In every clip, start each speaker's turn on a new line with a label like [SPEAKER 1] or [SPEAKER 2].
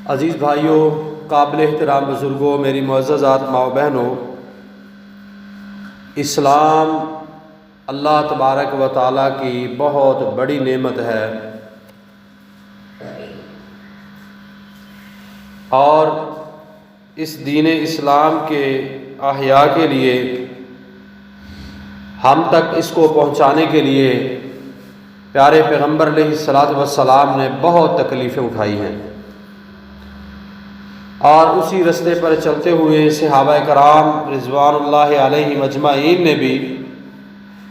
[SPEAKER 1] عزیز بھائیوں، قابل احترام بزرگوں، میری معززات ماں و بہنوں، اسلام اللہ تبارک و تعالیٰ کی بہت بڑی نعمت ہے، اور اس دین اسلام کے احیاء کے لیے ہم تک اس کو پہنچانے کے لیے پیارے پیغمبر علیہ الصلاۃ والسلام نے بہت تکلیفیں اٹھائی ہیں، اور اسی رستے پر چلتے ہوئے صحابہ کرام رضوان اللہ علیہم اجمعین نے بھی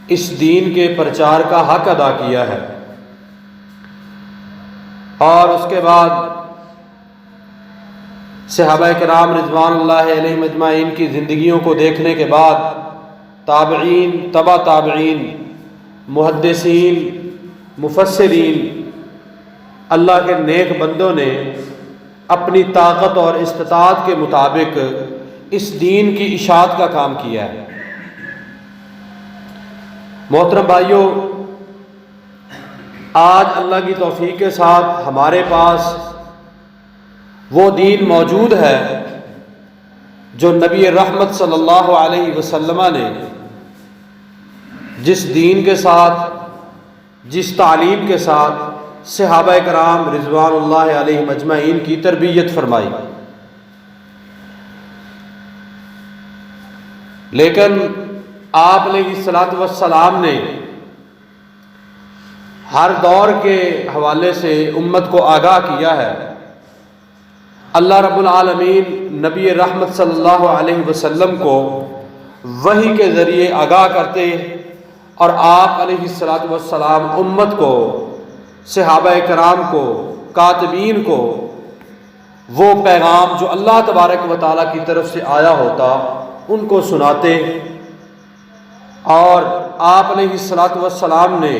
[SPEAKER 1] اس دین کے پرچار کا حق ادا کیا ہے۔ اور اس کے بعد صحابہ کرام رضوان اللہ علیہم اجمعین کی زندگیوں کو دیکھنے کے بعد تابعین، تبع تابعین، محدثین، مفسرین، اللہ کے نیک بندوں نے اپنی طاقت اور استطاعت کے مطابق اس دین کی اشاعت کا کام کیا ہے۔ محترم بھائیوں، آج اللہ کی توفیق کے ساتھ ہمارے پاس وہ دین موجود ہے جو نبی رحمت صلی اللہ علیہ وسلم نے جس دین کے ساتھ، جس تعلیم کے ساتھ صحابہ کرام رضوان اللہ علیہم اجمعین کی تربیت فرمائی، لیکن آپ علیہ الصلاۃ والسلام نے ہر دور کے حوالے سے امت کو آگاہ کیا ہے۔ اللہ رب العالمین نبی رحمت صلی اللہ علیہ وسلم کو وحی کے ذریعے آگاہ کرتے، اور آپ علیہ الصلاۃ والسلام امت کو، صحابہ کرام کو، کاتبین کو وہ پیغام جو اللہ تبارک و تعالیٰ کی طرف سے آیا ہوتا ان کو سناتے، اور آپ علیہ الصلاۃ والسلام نے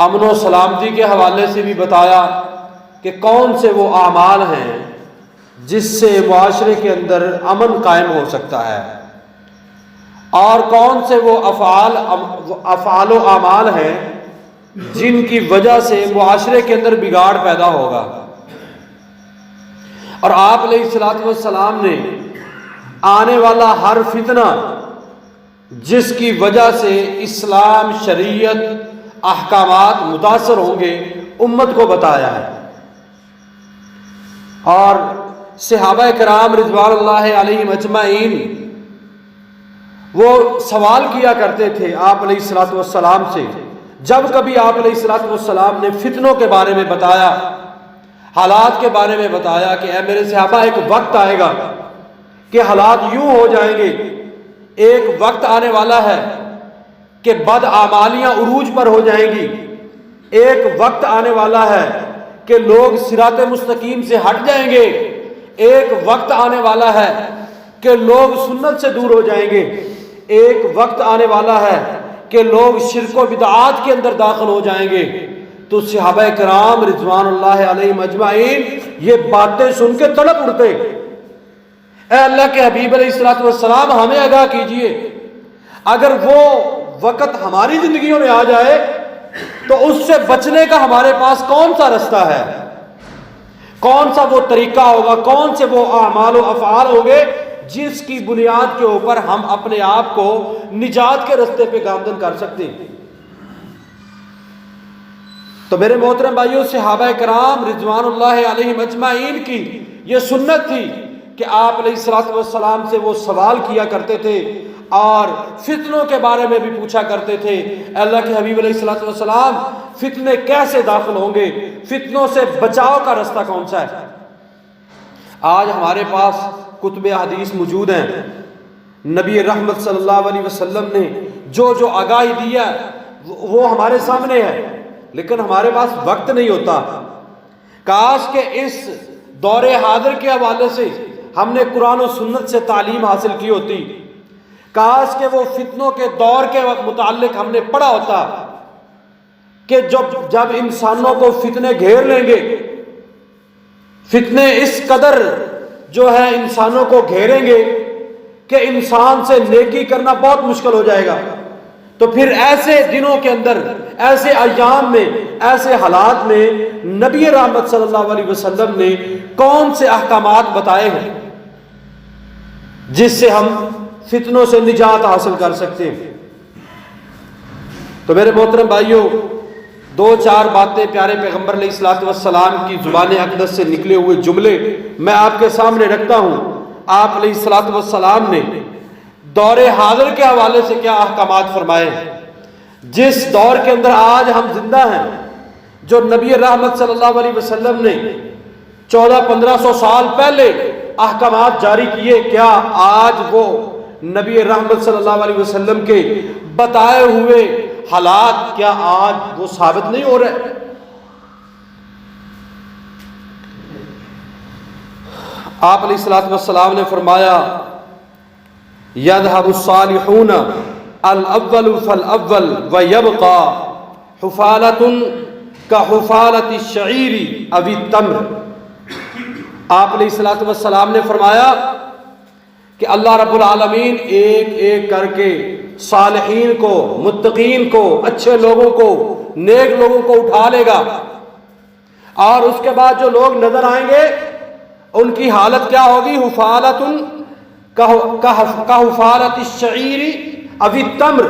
[SPEAKER 1] امن و سلامتی کے حوالے سے بھی بتایا کہ کون سے وہ اعمال ہیں جس سے معاشرے کے اندر امن قائم ہو سکتا ہے، اور کون سے وہ افعال و اعمال ہیں جن کی وجہ سے معاشرے کے اندر بگاڑ پیدا ہوگا۔ اور آپ علیہ الصلاۃ والسلام نے آنے والا ہر فتنہ جس کی وجہ سے اسلام، شریعت، احکامات متاثر ہوں گے امت کو بتایا ہے۔ اور صحابہ کرام رضوان اللہ علیہم اجمعین وہ سوال کیا کرتے تھے آپ علیہ الصلاۃ والسلام سے، جب کبھی آپ علیہ الصلاۃ والسلام نے فتنوں کے بارے میں بتایا، حالات کے بارے میں بتایا کہ اے میرے صحابہ، ایک وقت آئے گا کہ حالات یوں ہو جائیں گے، ایک وقت آنے والا ہے کہ بدعمالیاں عروج پر ہو جائیں گی، ایک وقت آنے والا ہے کہ لوگ صراط مستقیم سے ہٹ جائیں گے، ایک وقت آنے والا ہے کہ لوگ سنت سے دور ہو جائیں گے، ایک وقت آنے والا ہے کہ لوگ شرک و بدعات کے اندر داخل ہو جائیں گے۔ تو صحابہ کرام رضوان اللہ علیہم اجمعین یہ باتیں سن کے تڑپ اٹھتے، اے اللہ کے حبیب علیہ الصلوۃ والسلام، ہمیں آگاہ کیجئے، اگر وہ وقت ہماری زندگیوں میں آ جائے تو اس سے بچنے کا ہمارے پاس کون سا رستہ ہے، کون سا وہ طریقہ ہوگا، کون سے وہ اعمال و افعال ہوں گے جس کی بنیاد کے اوپر ہم اپنے آپ کو نجات کے رستے پہ گامزن کر سکتے ہیں۔ تو میرے محترم بھائیوں، صحابہ کرام رضوان اللہ علیہم اجمعین کی یہ سنت تھی کہ آپ علیہ الصلوۃ والسلام سے وہ سوال کیا کرتے تھے اور فتنوں کے بارے میں بھی پوچھا کرتے تھے، اے اللہ کے حبیب علیہ الصلوۃ والسلام، فتنے کیسے داخل ہوں گے، فتنوں سے بچاؤ کا رستہ کون سا ہے؟ آج ہمارے پاس کتب حدیث موجود ہیں، نبی رحمت صلی اللہ علیہ وسلم نے جو جو آگاہی دیا وہ ہمارے سامنے ہے، لیکن ہمارے پاس وقت نہیں ہوتا۔ کاش کہ اس دور حاضر کے حوالے سے ہم نے قرآن و سنت سے تعلیم حاصل کی ہوتی، کاش کہ وہ فتنوں کے دور کے متعلق ہم نے پڑھا ہوتا کہ جب انسانوں کو فتنے گھیر لیں گے، فتنے اس قدر جو ہے انسانوں کو گھیریں گے کہ انسان سے نیکی کرنا بہت مشکل ہو جائے گا، تو پھر ایسے دنوں کے اندر، ایسے ایام میں، ایسے حالات میں نبی رحمت صلی اللہ علیہ وسلم نے کون سے احکامات بتائے ہیں جس سے ہم فتنوں سے نجات حاصل کر سکتے ہیں؟ تو میرے محترم بھائیوں، دو چار باتیں پیارے پیغمبر علیہ الصلوۃ والسلام کی زبان اقدس سے نکلے ہوئے جملے میں آپ کے سامنے رکھتا ہوں۔ آپ علیہ الصلوۃ والسلام نے دور حاضر کے حوالے سے کیا احکامات فرمائے ہیں، جس دور کے اندر آج ہم زندہ ہیں، جو نبی رحمت صلی اللہ علیہ وسلم نے 1400-1500 سال پہلے احکامات جاری کیے، کیا آج وہ نبی رحمت صلی اللہ علیہ وسلم کے بتائے ہوئے حالات کیا آج وہ ثابت نہیں ہو رہے؟ آپ علیہ الصلوۃ والسلام نے فرمایا یذهب الصالحون الاول فالاول ويبقى حفالة كحفالة الشعير او التمر۔ آپ علیہ الصلوۃ والسلام نے فرمایا کہ اللہ رب العالمین ایک ایک کر کے صالحین کو، متقین کو، اچھے لوگوں کو، نیک لوگوں کو اٹھا لے گا، اور اس کے بعد جو لوگ نظر آئیں گے ان کی حالت کیا ہوگی؟ حفالۃ کحفالۃ الشعیر او التمر۔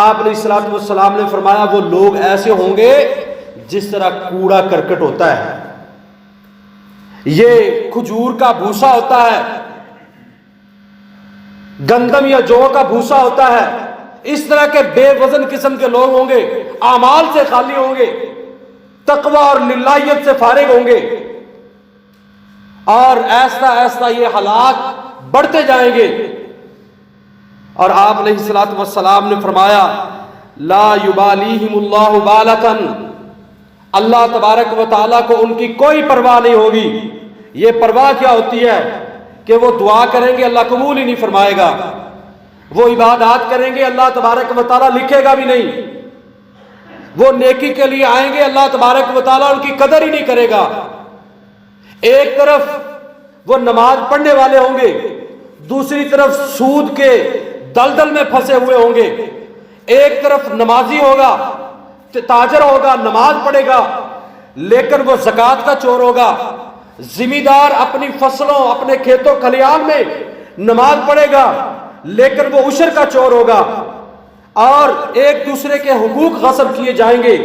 [SPEAKER 1] آپ علیہ الصلوۃ والسلام نے فرمایا وہ لوگ ایسے ہوں گے جس طرح کوڑا کرکٹ ہوتا ہے، یہ کھجور کا بھوسا ہوتا ہے، گندم یا جو کا بھوسا ہوتا ہے، اس طرح کے بے وزن قسم کے لوگ ہوں گے، اعمال سے خالی ہوں گے، تقوی اور للہیت سے فارغ ہوں گے، اور ایسا ایسا یہ حالات بڑھتے جائیں گے۔ اور آپ علیہ الصلوۃ والسلام نے فرمایا لا یبالیہم اللہ بالۃ، اللہ تبارک و تعالیٰ کو ان کی کوئی پرواہ نہیں ہوگی۔ یہ پرواہ کیا ہوتی ہے کہ وہ دعا کریں گے اللہ قبول ہی نہیں فرمائے گا، وہ عبادات کریں گے اللہ تبارک و تعالیٰ لکھے گا بھی نہیں، وہ نیکی کے لیے آئیں گے اللہ تبارک و تعالیٰ ان کی قدر ہی نہیں کرے گا۔ ایک طرف وہ نماز پڑھنے والے ہوں گے، دوسری طرف سود کے دلدل میں پھنسے ہوئے ہوں گے، ایک طرف نمازی ہوگا، تاجر ہوگا، نماز پڑھے گا، لیکن وہ زکوٰۃ کا چور ہوگا، ذمہ دار اپنی فصلوں، اپنے کھیتوں کھلیان میں نماز پڑھے گا، لیکن وہ عشر کا چور ہوگا، اور ایک دوسرے کے حقوق غصب کیے جائیں گے،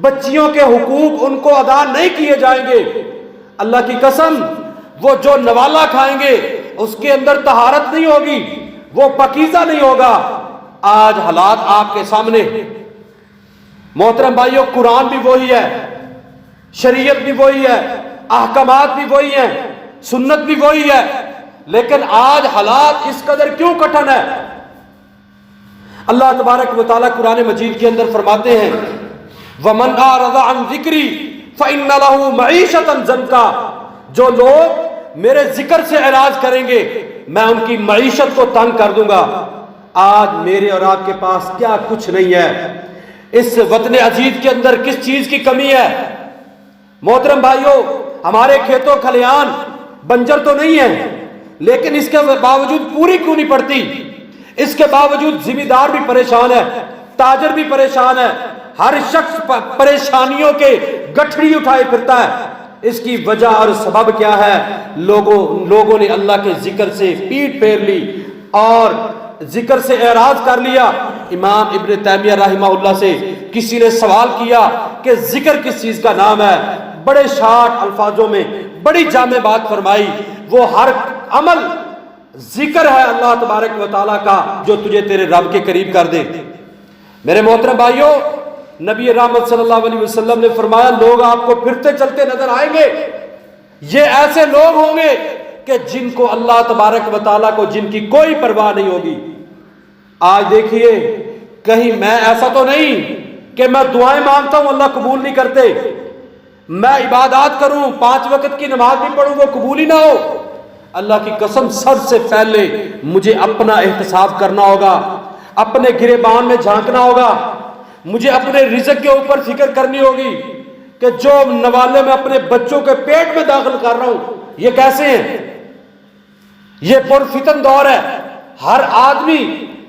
[SPEAKER 1] بچیوں کے حقوق ان کو ادا نہیں کیے جائیں گے۔ اللہ کی قسم، وہ جو نوالا کھائیں گے اس کے اندر طہارت نہیں ہوگی، وہ پاکیزہ نہیں ہوگا۔ آج حالات آپ کے سامنے، محترم بھائیوں، قرآن بھی وہی ہے، شریعت بھی وہی ہے، احکامات بھی وہی ہیں، سنت بھی وہی ہے، لیکن آج حالات اس قدر کیوں کٹھن ہے؟ اللہ تبارک و تعالیٰ قرآن مجید کے اندر فرماتے ہیں وَمَنْ أَعْرَضَ عَنْ ذِكْرِي فَإِنَّ لَهُ مَعِيشَةً ضَنْكًا، جو لوگ میرے ذکر سے اعراض کریں گے میں ان کی معیشت کو تنگ کر دوں گا۔ آج میرے اور آپ کے پاس کیا کچھ نہیں ہے، اس وطن عزیز کے اندر کس چیز کی کمی ہے؟ محترم بھائیوں، ہمارے کھیتوں کھلیان بنجر تو نہیں ہیں، لیکن اس کے باوجود پوری کیوں نہیں پڑتی؟ اس کے باوجود ذمہ دار بھی پریشان ہے، تاجر بھی پریشان ہے، ہر شخص پریشانیوں کے گٹھڑی اٹھائے پھرتا ہے۔ اس کی وجہ اور سبب کیا ہے؟ لوگوں نے اللہ کے ذکر سے پیٹ پھیر لی اور ذکر سے اعراض کر لیا۔ امام ابن تیمیہ رحمہ اللہ سے کسی نے سوال کیا کہ ذکر کس چیز کا نام ہے؟ بڑے شارٹ الفاظوں میں بڑی جامع بات فرمائی، وہ ہر عمل ذکر ہے اللہ تبارک و تعالیٰ کا جو تجھے تیرے رب کے قریب کر دے۔ میرے محترم بھائیوں، نبی رحمت صلی اللہ علیہ وسلم نے فرمایا لوگ آپ کو پھرتے چلتے نظر آئیں گے، یہ ایسے لوگ ہوں گے کہ جن کو اللہ تبارک و تعالیٰ کو جن کی کوئی پرواہ نہیں ہوگی۔ آج دیکھیے، کہیں میں ایسا تو نہیں کہ میں دعائیں مانگتا ہوں اللہ قبول نہیں کرتے، میں عبادات کروں، 5 وقت کی نماز بھی پڑھوں، وہ قبول ہی نہ ہو۔ اللہ کی قسم، سب سے پہلے مجھے اپنا احتساب کرنا ہوگا، اپنے گریبان میں جھانکنا ہوگا، مجھے اپنے رزق کے اوپر فکر کرنی ہوگی کہ جو نوالے میں اپنے بچوں کے پیٹ میں داخل کر رہا ہوں یہ کیسے ہیں؟ یہ پرفتن دور ہے، ہر آدمی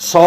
[SPEAKER 1] 100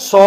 [SPEAKER 1] 100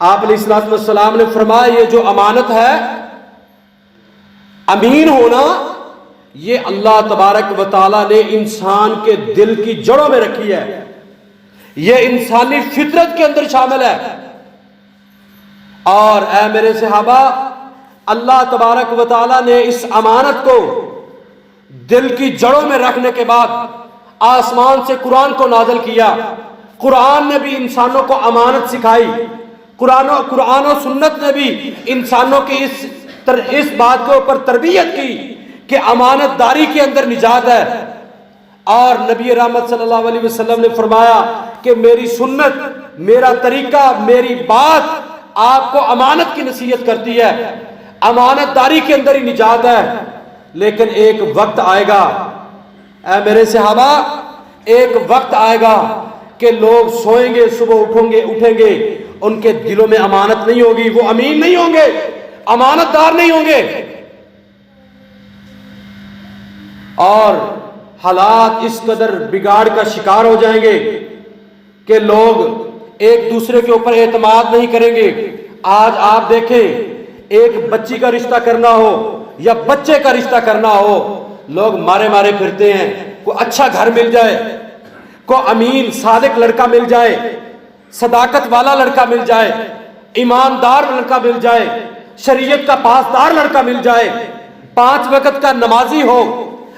[SPEAKER 1] آپ علیہ الصلوۃ والسلام نے فرمایا یہ جو امانت ہے، امین ہونا، یہ اللہ تبارک و تعالیٰ نے انسان کے دل کی جڑوں میں رکھی ہے، یہ انسانی فطرت کے اندر شامل ہے۔ اور اے میرے صحابہ، اللہ تبارک و تعالیٰ نے اس امانت کو دل کی جڑوں میں رکھنے کے بعد آسمان سے قرآن کو نازل کیا۔ قرآن نے بھی انسانوں کو امانت سکھائی، قرآن و سنت نے بھی انسانوں کی اس بات کے اوپر تربیت کی کہ امانت داری کے اندر نجات ہے۔ اور نبی رحمت صلی اللہ علیہ وسلم نے فرمایا کہ میری سنت، میرا طریقہ، میری بات آپ کو امانت کی نصیحت کرتی ہے، امانت داری کے اندر ہی نجات ہے۔ لیکن ایک وقت آئے گا اے میرے صحابہ، ایک وقت آئے گا کہ لوگ سوئیں گے، صبح اٹھیں گے، ان کے دلوں میں امانت نہیں ہوگی، وہ امین نہیں ہوں گے، امانت دار نہیں ہوں گے، اور حالات اس قدر بگاڑ کا شکار ہو جائیں گے کہ لوگ ایک دوسرے کے اوپر اعتماد نہیں کریں گے۔ آج آپ دیکھیں، ایک بچی کا رشتہ کرنا ہو یا بچے کا رشتہ کرنا ہو، لوگ مارے مارے پھرتے ہیں۔ کوئی اچھا گھر مل جائے، کوئی امین صادق لڑکا مل جائے، صداقت والا لڑکا مل جائے، ایماندار لڑکا مل جائے، شریعت کا پاسدار لڑکا مل جائے، 5 وقت کا نمازی ہو،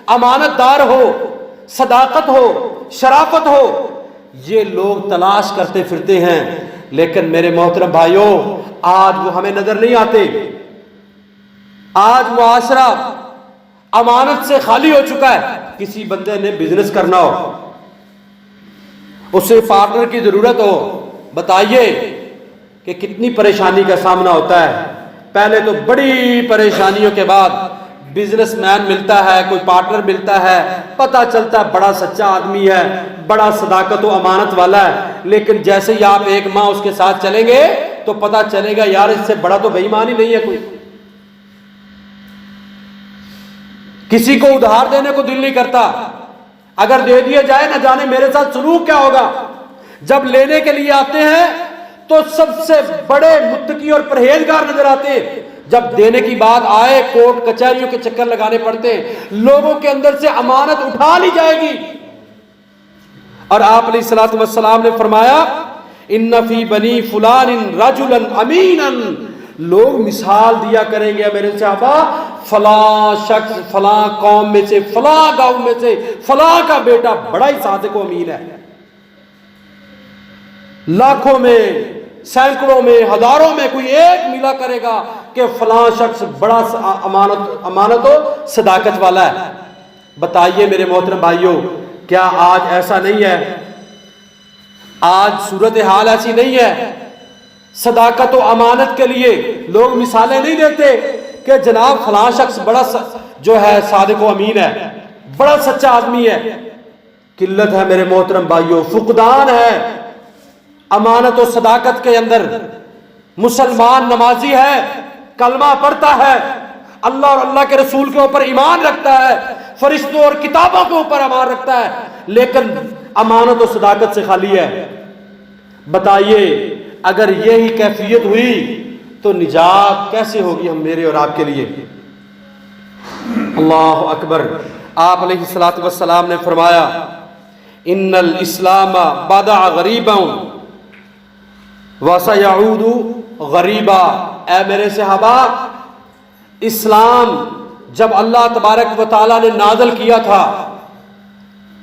[SPEAKER 1] امانت دار ہو، صداقت ہو، شرافت ہو، یہ لوگ تلاش کرتے پھرتے ہیں۔ لیکن میرے محترم بھائیوں، آج وہ ہمیں نظر نہیں آتے۔ آج معاشرہ امانت سے خالی ہو چکا ہے۔ کسی بندے نے بزنس کرنا ہو، اسے پارٹنر کی ضرورت ہو، بتائیے کہ کتنی پریشانی کا سامنا ہوتا ہے۔ پہلے تو بڑی پریشانیوں کے بعد بزنس مین ملتا ہے، کوئی پارٹنر ملتا ہے، پتہ چلتا ہے بڑا سچا آدمی ہے، بڑا صداقت و امانت والا ہے۔ لیکن جیسے ہی آپ 1 ماہ اس کے ساتھ چلیں گے تو پتہ چلے گا یار اس سے بڑا تو بے ایمان ہی نہیں ہے کوئی۔ کسی کو ادھار دینے کو دل نہیں کرتا، اگر دے دیا جائے نہ جانے میرے ساتھ سلوک کیا ہوگا۔ جب لینے کے لیے آتے ہیں تو سب سے بڑے متقی اور پرہیزگار نظر آتے ہیں، جب دینے کی بات آئے کورٹ کچہریوں کے چکر لگانے پڑتے ہیں، لوگوں کے اندر سے امانت اٹھا لی جائے گی۔ اور آپ علیہ الصلوۃ والسلام نے فرمایا ان فی بنی فلان رجلا امینا، لوگ مثال دیا کریں گے میرے صحابہ، فلاں شخص فلاں قوم میں سے، فلاں گاؤں میں سے، فلاں کا بیٹا بڑا ہی صادق و امین ہے۔ لاکھوں میں، سینکڑوں میں، ہزاروں میں کوئی ایک ملا کرے گا کہ فلاں شخص بڑا امانت و صداقت والا ہے۔ بتائیے میرے محترم بھائیوں، کیا آج ایسا نہیں ہے؟ آج صورتحال ایسی نہیں ہے؟ صداقت و امانت کے لیے لوگ مثالیں نہیں دیتے کہ جناب فلاں شخص بڑا جو ہے صادق و امین ہے، بڑا سچا آدمی ہے۔ قلت ہے میرے محترم بھائیوں، فقدان ہے امانت و صداقت کے اندر۔ مسلمان نمازی ہے، کلمہ پڑھتا ہے، اللہ اور اللہ کے رسول کے اوپر ایمان رکھتا ہے، فرشتوں اور کتابوں کے اوپر ایمان رکھتا ہے، لیکن امانت و صداقت سے خالی ہے۔ بتائیے اگر یہی کیفیت ہوئی تو نجات کیسے ہوگی ہم میرے اور آپ کے لیے؟ اللہ اکبر۔ آپ علیہ الصلوۃ والسلام نے فرمایا ان الاسلام بدأ غریبا وسيعود غریبا۔ اے میرے صحابہ، اسلام جب اللہ تبارک و تعالیٰ نے نازل کیا تھا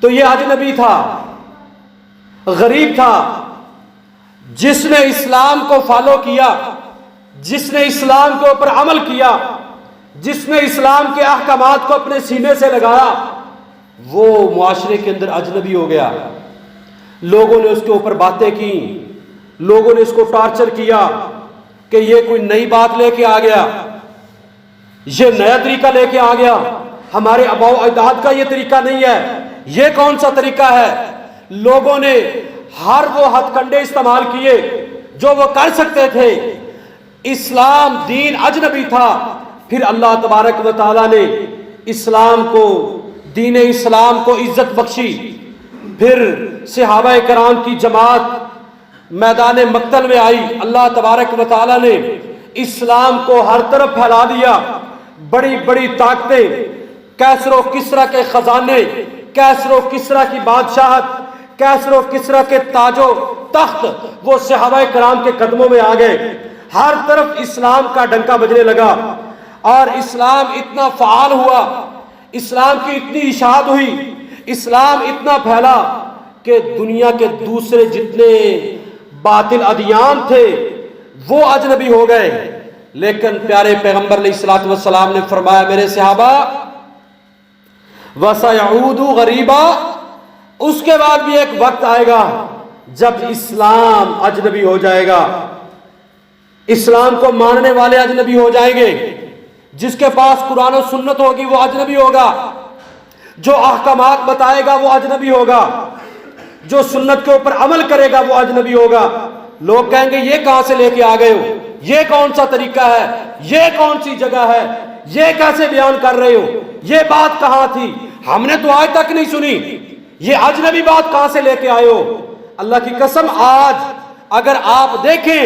[SPEAKER 1] تو یہ اجنبی تھا، غریب تھا۔ جس نے اسلام کو فالو کیا، جس نے اسلام کے اوپر عمل کیا، جس نے اسلام کے احکامات کو اپنے سینے سے لگایا، وہ معاشرے کے اندر اجنبی ہو گیا۔ لوگوں نے اس کے اوپر باتیں کی، لوگوں نے اس کو ٹارچر کیا کہ یہ کوئی نئی بات لے کے آ گیا، یہ نیا طریقہ لے کے آ گیا، ہمارے آباء و اجداد کا یہ طریقہ نہیں ہے، یہ کون سا طریقہ ہے۔ لوگوں نے ہر وہ ہتھ کنڈے استعمال کیے جو وہ کر سکتے تھے۔ اسلام دین اجنبی تھا، پھر اللہ تبارک و تعالیٰ نے اسلام کو، دین اسلام کو عزت بخشی، پھر صحابہ کرام کی جماعت میدان مقتل میں آئی، اللہ تبارک و تعالیٰ نے اسلام کو ہر طرف پھیلا دیا، بڑی بڑی طاقتیں، کیسر و کسریٰ کے خزانے، کیسر و کسریٰ کی بادشاہت، کیسر و کسریٰ کے تاج و تخت وہ صحابہ کرام کے قدموں میں آ گئے، ہر طرف اسلام کا ڈنکا بجنے لگا، اور اسلام اتنا فعال ہوا، اسلام کی اتنی اشاعت ہوئی، اسلام اتنا پھیلا کہ دنیا کے دوسرے جتنے باطل ادیان تھے وہ اجنبی ہو گئے، لیکن پیارے پیغمبر علیہ الصلوۃ والسلام نے فرمایا میرے صحابہ وَسَيَعُودُ غَرِيبًا، اس کے بعد بھی ایک وقت آئے گا جب اسلام اجنبی ہو جائے گا، اسلام کو ماننے والے اجنبی ہو جائیں گے، جس کے پاس قرآن و سنت ہوگی وہ اجنبی ہوگا، جو احکامات بتائے گا وہ اجنبی ہوگا، جو سنت کے اوپر عمل کرے گا وہ اجنبی ہوگا۔ لوگ کہیں گے یہ کہاں سے لے کے آ گئے ہو، یہ کون سا طریقہ ہے، یہ کون سی جگہ ہے، یہ کیسے بیان کر رہے ہو، یہ بات کہاں تھی، ہم نے تو آج تک نہیں سنی، یہ اجنبی بات کہاں سے لے کے آئے ہو۔ اللہ کی قسم آج اگر آپ دیکھیں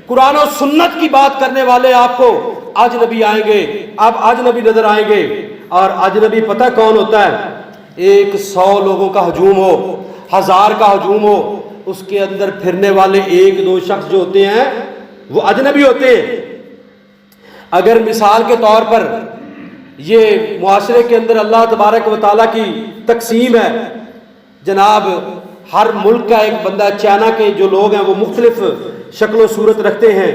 [SPEAKER 1] قرآن و سنت کی بات کرنے والے آپ کو اجنبی آئیں گے، اب اجنبی نظر آئیں گے، اور اجنبی پتہ کون ہوتا ہے؟ 100 لوگوں کا ہجوم ہو، 1000 کا ہجوم ہو، اس کے اندر پھرنے والے 1-2 شخص جو ہوتے ہیں وہ اجنبی ہوتے ہیں۔ اگر مثال کے طور پر یہ معاشرے کے اندر اللہ تبارک و تعالیٰ کی تقسیم ہے، جناب ہر ملک کا ایک بندہ، چائنا کے جو لوگ ہیں وہ مختلف شکل و صورت رکھتے ہیں،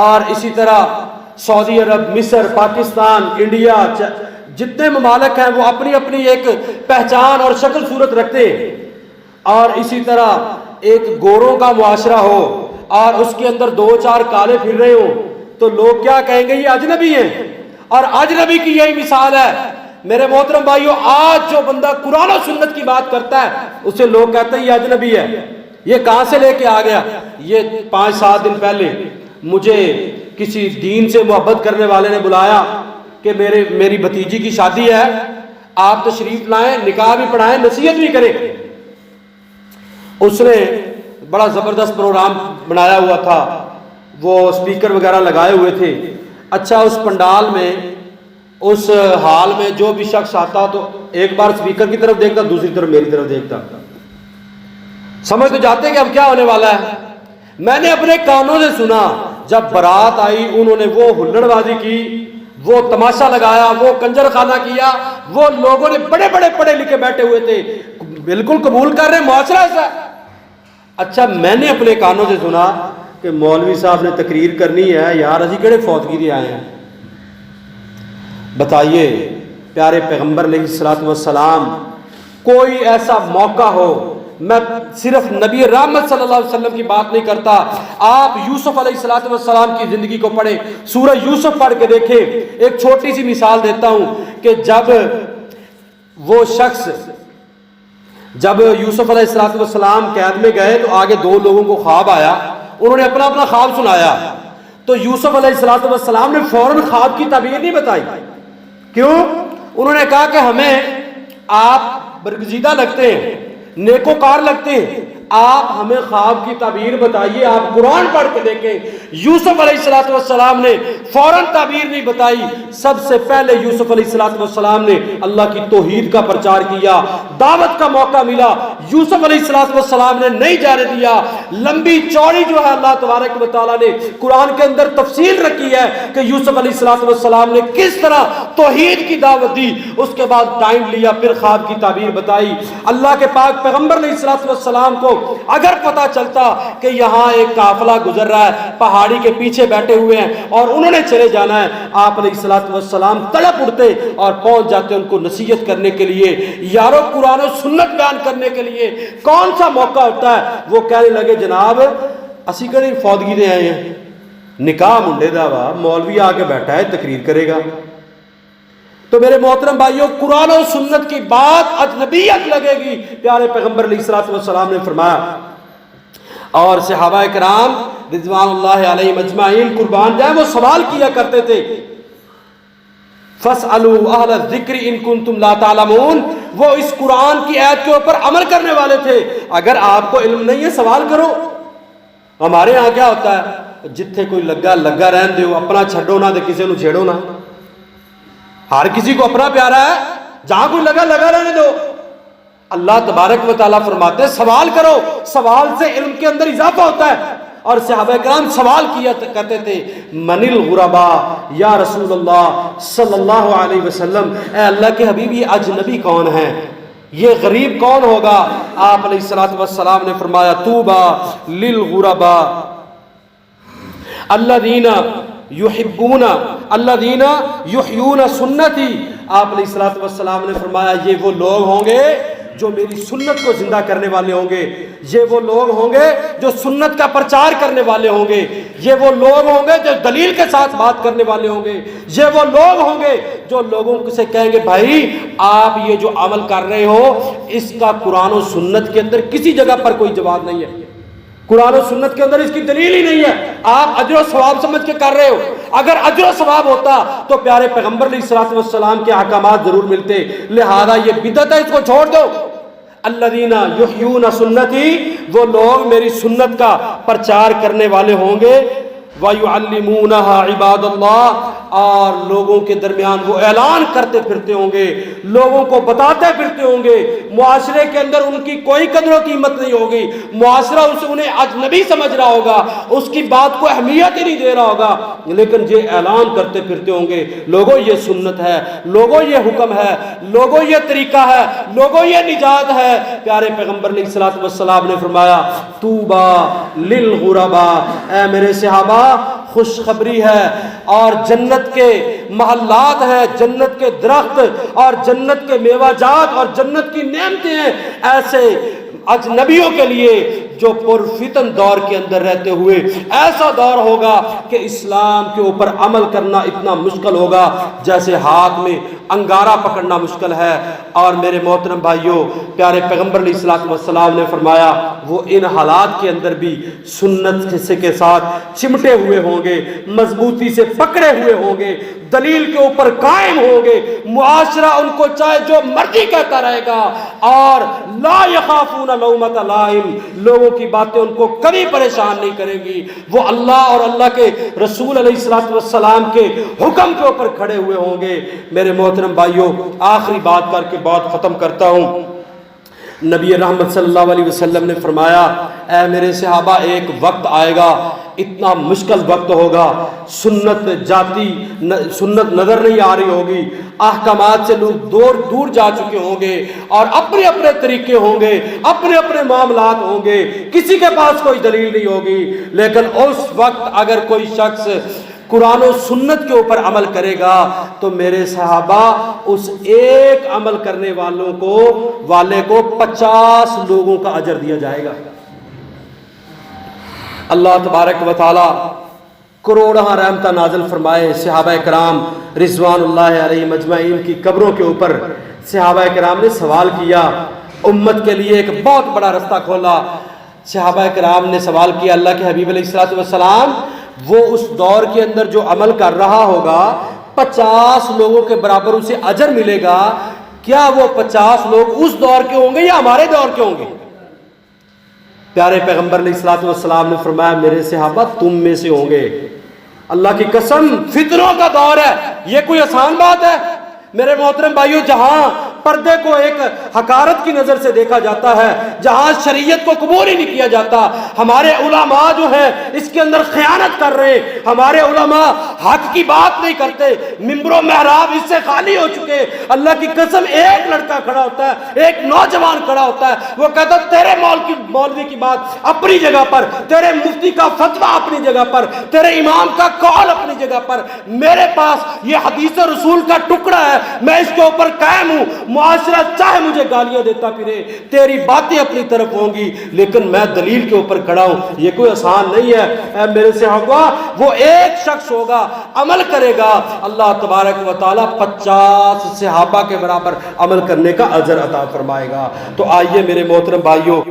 [SPEAKER 1] اور اسی طرح سعودی عرب، مصر، پاکستان، انڈیا، جتنے ممالک ہیں وہ اپنی اپنی ایک پہچان اور شکل صورت رکھتے ہیں، اور اسی طرح ایک گوروں کا معاشرہ ہو اور اس کے اندر 2-4 کالے پھر رہے ہوں تو لوگ کیا کہیں گے؟ یہ اجنبی ہیں، اور اجنبی کی یہی مثال ہے میرے محترم بھائیوں۔ آج جو بندہ قرآن و سنت کی بات کرتا ہے اسے لوگ کہتے ہیں یہ اجنبی ہے، یہ کہاں سے لے کے آ گیا۔ یہ 5-7 دن پہلے مجھے کسی دین سے محبت کرنے والے نے بلایا کہ میری بھتیجی کی شادی ہے، آپ تشریف لائیں، نکاح بھی پڑھائیں، نصیحت بھی کریں۔ اس نے بڑا زبردست پروگرام بنایا ہوا تھا، وہ سپیکر وغیرہ لگائے ہوئے تھے۔ اچھا اس پنڈال میں، اس حال میں جو بھی شخص آتا تو ایک بار سپیکر کی طرف دیکھتا، دوسری طرف میری طرف دیکھتا۔ سمجھ تو جاتے کہ اب کیا ہونے والا ہے۔ میں نے اپنے کانوں سے سنا، جب بارات آئی انہوں نے وہ ہلڑ بازی کی، وہ تماشا لگایا، وہ کنجر خانہ کیا، وہ لوگوں نے بڑے بڑے پڑھے لکھے بیٹھے ہوئے تھے بالکل قبول کر رہے ہیں معاشرہ ایسا۔ اچھا میں نے اپنے کانوں سے سنا کہ مولوی صاحب نے تقریر کرنی ہے، یار اسی کہڑے فوتگی دے آئے ہیں۔ بتائیے پیارے پیغمبر علیہ الصلوۃ والسلام، کوئی ایسا موقع ہو، میں صرف نبی رحمت صلی اللہ علیہ وسلم کی بات نہیں کرتا، آپ یوسف علیہ الصلوۃ والسلام کی زندگی کو پڑھیں، سورہ یوسف پڑھ کے دیکھیں۔ ایک چھوٹی سی مثال دیتا ہوں کہ جب وہ شخص، جب یوسف علیہ الصلوۃ والسلام قید میں گئے تو آگے 2 لوگوں کو خواب آیا، انہوں نے اپنا اپنا خواب سنایا، تو یوسف علیہ الصلوۃ والسلام نے فوراً خواب کی تعبیر نہیں بتائی۔ کیوں؟ انہوں نے کہا کہ ہمیں آپ برگزیدہ لگتے ہیں، نیکوکار لگتے ہیں، آپ ہمیں خواب کی تعبیر بتائیے، آپ قرآن پڑھ کے دیکھیں۔ یوسف علیہ الصلوۃ والسلام نے فوراً تعبیر نہیں بتائی، سب سے پہلے یوسف علیہ الصلوۃ والسلام نے اللہ کی توحید کا پرچار کیا، دعوت کا موقع ملا، یوسف علیہ الصلوۃ والسلام نے نہیں جانے دیا۔ لمبی چوڑی جو ہے اللہ تبارک و تعالیٰ نے قرآن کے اندر تفصیل رکھی ہے کہ یوسف علیہ الصلوۃ والسلام نے کس طرح توحید کی دعوت دی، اس کے بعد ٹائم لیا، پھر خواب کی تعبیر بتائی۔ اللہ کے پاک پیغمبر علیہ الصلوۃ والسلام کو اگر پتا چلتا کہ یہاں ایک قافلہ گزر رہا ہے، پہاڑی کے پیچھے بیٹھے ہوئے ہیں اور انہوں نے چلے جانا ہے، آپ علیہ الصلوۃ والسلام تڑپ اٹھتے اور پہنچ جاتے ان کو نصیحت کرنے کے لیے، یارو قرآن و سنت بیان کرنے کے لیے۔ کون سا موقع ہوتا ہے؟ وہ کہنے لگے جناب اسی کڑی فوتگی دے آئے ہیں، نکاح منڈے دا وا، مولوی آ کے بیٹھا ہے تقریر کرے گا۔ تو میرے محترم بھائیوں، قرآن و سنت کی بات اجنبیت لگے گی، پیارے پیغمبر علیہ الصلوۃ والسلام نے فرمایا۔ اور صحابہ کرام رضوان اللہ علیہم اجمعین قربان جائے وہ سوال کیا کرتے تھے، فَاسْأَلُوا أَهْلَ الذِّكْرِ إِن كُنتُمْ لَا تَعْلَمُونَ، وہ اس قرآن کی آیت کے اوپر عمل کرنے والے تھے۔ اگر آپ کو علم نہیں ہے سوال کرو، ہمارے ہاں کیا ہوتا ہے، جتھے کوئی لگا لگا رہن دیو، اپنا چھڈو نہ تے کسی نو چھیڑو نہ. ہر کسی کو اپنا پیارا ہے، جہاں کوئی لگا لگا رہنے دو. اللہ تبارک و تعالیٰ فرماتے ہیں سوال کرو، سوال سے علم کے اندر اضافہ ہوتا ہے. اور صحابہ کرام سوال کیا کرتے تھے، من الغربا یا رسول اللہ صلی اللہ علیہ وسلم، اے اللہ کے حبیب یہ اجنبی کون ہیں، یہ غریب کون ہوگا؟ آپ علیہ الصلوۃ والسلام نے فرمایا طوبی للغربا الذین یحبون الذین یحیون سنتی. آپ علیہ الصلوۃ والسلام نے فرمایا یہ وہ لوگ ہوں گے جو میری سنت کو زندہ کرنے والے ہوں گے، یہ وہ لوگ ہوں گے جو سنت کا پرچار کرنے والے ہوں گے، یہ وہ لوگ ہوں گے جو دلیل کے ساتھ بات کرنے والے ہوں گے، یہ وہ لوگ ہوں گے جو لوگوں سے کہیں گے بھائی آپ یہ جو عمل کر رہے ہو اس کا قرآن و سنت کے اندر کسی جگہ پر کوئی جواب نہیں ہے، قرآن و سنت کے اندر اس کی دلیل ہی نہیں ہے، آپ اجر و ثواب سمجھ کے کر رہے ہو. اگر اجر و ثواب ہوتا تو پیارے پیغمبر علیہ الصلوۃ والسلام کے احکامات ضرور ملتے. لہذا یہ بدعت ہے، اس کو چھوڑ دو. الذین یحیون سنتی، وہ لوگ میری سنت کا پرچار کرنے والے ہوں گے. وَيُعَلِّمُونَهَا عِبَادَ اللَّهِ، اور لوگوں کے درمیان وہ اعلان کرتے پھرتے ہوں گے، لوگوں کو بتاتے پھرتے ہوں گے. معاشرے کے اندر ان کی کوئی قدر و قیمت نہیں ہوگی، معاشرہ انہیں اجنبی سمجھ رہا ہوگا، اس کی بات کو اہمیت ہی نہیں دے رہا ہوگا، لیکن یہ اعلان کرتے پھرتے ہوں گے لوگوں یہ سنت ہے، لوگوں یہ حکم ہے، لوگوں یہ طریقہ ہے، لوگوں یہ نجات ہے. پیارے پیغمبر علیہ الصلوۃ والسلام نے فرمایا طوبی للغربا، اے میرے صحابہ خوشخبری ہے، اور جنت کے محلات ہیں، جنت کے درخت اور جنت کے میوہ جات اور جنت کی نعمتیں ہیں ایسے اجنبیوں کے لیے جو پرفتن دور کے اندر رہتے ہوئے ایسا دور ہوگا کہ اسلام کے اوپر عمل کرنا اتنا مشکل ہوگا جیسے ہاتھ میں انگارہ پکڑنا مشکل ہے. اور میرے محترم بھائیوں، پیارے پیغمبر علیہ الصلوۃ والسلام نے فرمایا وہ ان حالات کے اندر بھی سنت کے ساتھ چمٹے ہوئے ہوں گے، مضبوطی سے پکڑے ہوئے ہوں گے، دلیل کے اوپر قائم ہوں گے. معاشرہ ان کو چاہے جو مرضی کہتا رہے گا، اور لا یخافون لومۃ لائم، لوگوں کی باتیں ان کو کبھی پریشان نہیں کریں گی. وہ اللہ اور اللہ کے رسول علیہ الصلوۃ والسلام کے حکم کے اوپر کھڑے ہوئے ہوں گے. میرے محترم بھائیوں، آخری بات کر کے بات ختم کرتا ہوں. نبی رحمت صلی اللہ علیہ وسلم نے فرمایا اے میرے صحابہ ایک وقت آئے گا، اتنا مشکل وقت ہوگا، سنت جاتی، سنت نظر نہیں آ رہی ہوگی، احکامات سے لوگ دور جا چکے ہوں گے اور اپنے اپنے طریقے ہوں گے، اپنے اپنے معاملات ہوں گے، کسی کے پاس کوئی دلیل نہیں ہوگی. لیکن اس وقت اگر کوئی شخص قرآن و سنت کے اوپر عمل کرے گا تو میرے صحابہ اس ایک عمل کرنے والے کو 50 لوگوں کا اجر دیا جائے گا. اللہ تبارک و تعالی کروڑاں رحمتہ نازل فرمائے. صحابہ کرام رضوان اللہ علیہم اجمعین کی قبروں کے اوپر صحابہ کرام نے سوال کیا، امت کے لیے ایک بہت بڑا رستہ کھولا. صحابہ کرام نے سوال کیا اللہ کے حبیب علیہ الصلوۃ والسلام، وہ اس دور کے اندر جو عمل کر رہا ہوگا 50 لوگوں کے برابر اسے اجر ملے گا، کیا وہ 50 لوگ اس دور کے ہوں گے یا ہمارے دور کے ہوں گے؟ پیارے پیغمبر علیہ الصلوۃ والسلام نے فرمایا میرے صحابہ تم میں سے ہوں گے. اللہ کی قسم فتنوں کا دور ہے، یہ کوئی آسان بات ہے؟ میرے محترم بھائیوں، جہاں پردے کو ایک حقارت کی نظر سے دیکھا جاتا ہے، جہاں شریعت کو قبول ہی نہیں کیا جاتا، ہمارے علماء جو ہیں اس کے اندر خیانت کر رہے، ہمارے علماء حق کی بات نہیں کرتے، ممبر و محراب اس سے خالی ہو چکے. اللہ کی قسم ایک لڑکا کھڑا ہوتا ہے، ایک نوجوان کھڑا ہوتا ہے، وہ کہتا ہے تیرے مولوی کی بات اپنی جگہ پر، تیرے مفتی کا فتویٰ اپنی جگہ پر، تیرے امام کا قول اپنی جگہ پر، میرے پاس یہ حدیث رسول کا ٹکڑا ہے، میں اس کے اوپر قائم ہوں. معاشرہ چاہے مجھے گالیاں دیتا پھرے، تیری باتیں اپنی طرف ہوں گی، لیکن میں دلیل کے اوپر کھڑا ہوں. یہ کوئی آسان نہیں ہے. اے میرے صحابہ، وہ ایک شخص ہوگا عمل کرے گا، اللہ تبارک و تعالیٰ 50 صحابہ کے برابر عمل کرنے کا اجر عطا فرمائے گا. تو آئیے میرے محترم بھائیوں،